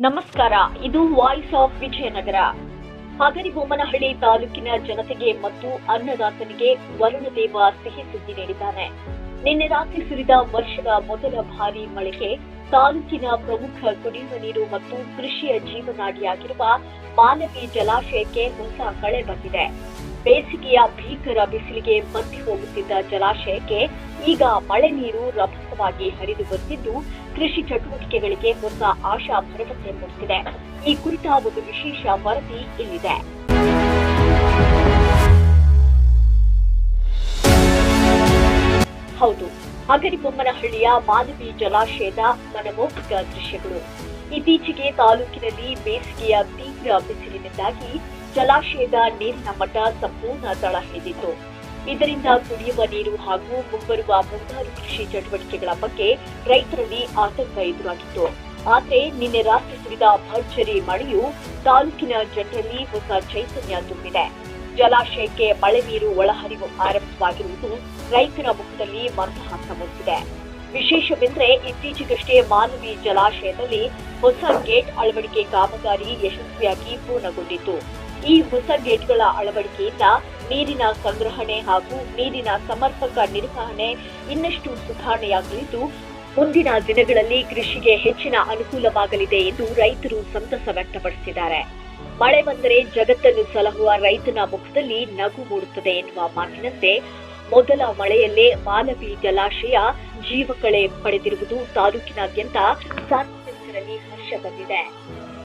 ನಮಸ್ಕಾರ. ಇದು voice of Vijayanagara. Hagaribommanahalli ತಾಲೂಕಿನ ಜನತೆಗೆ ಮತ್ತು ಅನ್ನದಾತನಿಗೆ ವರುಣದೇವ ಸಿಹಿ ಸುದ್ದಿ ನೀಡಿದ್ದಾನೆ. ನಿನ್ನೆ ರಾತ್ರಿ ಸುರಿದ ವರ್ಷದ ಮೊದಲ ಭಾರೀ ಮಳೆಗೆ ತಾಲೂಕಿನ ಪ್ರಮುಖ ಕುಡಿಯುವ ನೀರು ಮತ್ತು ಕೃಷಿಯ ಜೀವನಾಡಿಯಾಗಿರುವ ಮಾಲವಿ ಜಲಾಶಯಕ್ಕೆ ಹೊಸ ಮಳೆ ಬಂದಿದೆ. ಬೇಸಿಗೆಯ ಭೀಕರ ಬಿಸಿಲಿಗೆ ಬತ್ತಿ ಹೋಗುತ್ತಿದ್ದ ಜಲಾಶಯಕ್ಕೆ ಈಗ ಮಳೆ ನೀರು ರಭಸವಾಗಿ ಹರಿದು ಬರುತ್ತಿದ್ದು ಕೃಷಿ ಚಟುವಟಿಕೆಗಳಿಗೆ ಹೊಸ ಆಶಾ ಭರವಸೆ ಮೂಡಿಸಿದೆ. ಈ ಕುರಿತ ಒಂದು ವಿಶೇಷ ವರದಿ ಇಲ್ಲಿದೆ. ಹೌದು, ಹಗರಿಬೊಮ್ಮನಹಳ್ಳಿಯ ಮಾಲವಿ ಜಲಾಶಯದ ಮನಮೋಹಕ ದೃಶ್ಯಗಳು. ಇತ್ತೀಚೆಗೆ ತಾಲೂಕಿನಲ್ಲಿ ಬೇಸಿಗೆಯ ತೀವ್ರ ಬಿಸಿಲಿನಿಂದಾಗಿ ಜಲಾಶಯದ ನೀರಿನ ಮಟ್ಟ ಸಂಪೂರ್ಣ ತಳಹಿಡಿದಿತ್ತು. ಇದರಿಂದ ಕುಡಿಯುವ ನೀರು ಹಾಗೂ ಮುಂಬರುವ ಮುಂಗಾರು ಕೃಷಿ ಚಟುವಟಿಕೆಗಳ ಬಗ್ಗೆ ರೈತರಲ್ಲಿ ಆತಂಕ ಎದುರಾಗಿತ್ತು. ಆದರೆ ನಿನ್ನೆ ರಾತ್ರಿ ಸುರಿದ ಭರ್ಜರಿ ಮಳೆಯು ತಾಲೂಕಿನ ಜನರಲ್ಲಿ ಹೊಸ ಚೈತನ್ಯ ತುಂಬಿದೆ. ಜಲಾಶಯಕ್ಕೆ ಮಳೆ ನೀರು ಒಳಹರಿವು ಆರಂಭವಾಗಿರುವುದು ರೈತರ ಮುಖದಲ್ಲಿ ಮಂದಹಾಸ ಮೂಡಿಸಿದೆ. ವಿಶೇಷವೆಂದರೆ ಇತ್ತೀಚೆಗಷ್ಟೇ ಮಾಲವಿ ಜಲಾಶಯದಲ್ಲಿ ಹೊಸ ಗೇಟ್ ಅಳವಡಿಕೆ ಕಾಮಗಾರಿ ಯಶಸ್ವಿಯಾಗಿ ಪೂರ್ಣಗೊಂಡಿತ್ತು. ಈ ಹೊಸ ಗೇಟ್ಗಳ ಅಳವಡಿಕೆಯಿಂದ ನೀರಿನ ಸಂಗ್ರಹಣೆ ಹಾಗೂ ನೀರಿನ ಸಮರ್ಪಕ ನಿರ್ವಹಣೆ ಇನ್ನಷ್ಟು ಸುಧಾರಣೆಯಾಗಲಿದ್ದು ಮುಂದಿನ ದಿನಗಳಲ್ಲಿ ಕೃಷಿಗೆ ಹೆಚ್ಚಿನ ಅನುಕೂಲವಾಗಲಿದೆ ಎಂದು ರೈತರು ಸಂತಸ ವ್ಯಕ್ತಪಡಿಸಿದ್ದಾರೆ. ಮಳೆ ಬಂದರೆ ಜಗತ್ತನ್ನು ಸಲಹುವ ರೈತನ ಮುಖದಲ್ಲಿ ನಗು ಮೂಡುತ್ತದೆ ಎನ್ನುವ ಮಾತಿನಂತೆ ಮೊದಲ ಮಳೆಯಲ್ಲೇ ಮಾಲವಿ ಜಲಾಶಯ ಜೀವಕಳೆ ಪಡೆದಿರುವುದು ತಾಲೂಕಿನಾದ್ಯಂತ ಸಾರ್ವಜನಿಕರಲ್ಲಿ ಹರ್ಷ ತಂದಿದೆ.